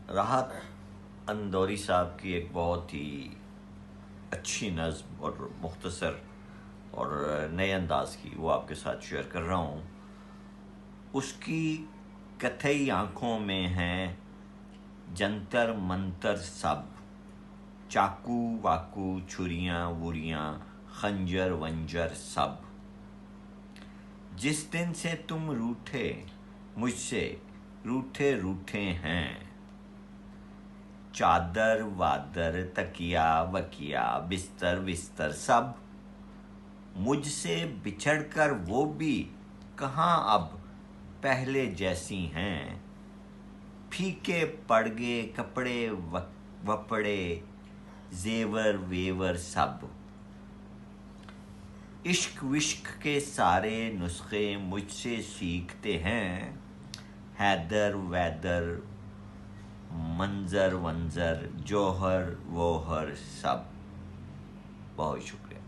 राहत अंदौरी साहब की एक बहुत ही अच्छी नज़्म और मुख्तसर और नए अंदाज की वो आपके साथ शेयर कर रहा हूँ। उसकी कथई आँखों में हैं जंतर मंतर सब, चाकू वाकू छुरियाँ वुरियाँ खंजर वंजर सब। जिस दिन से तुम रूठे मुझसे रूठे रूठे हैं, चादर वादर तकिया वकिया बिस्तर बिस्तर सब। मुझसे बिछड़कर वो भी कहाँ अब पहले जैसी हैं, फीके पड़ गए कपड़े वपड़े जेवर वेवर सब। इश्क विश्क के सारे नुस्खे मुझसे सीखते हैं, हैदर वैदर मंजर वंजर जौहर वोहर सब। बहुत शुक्रिया।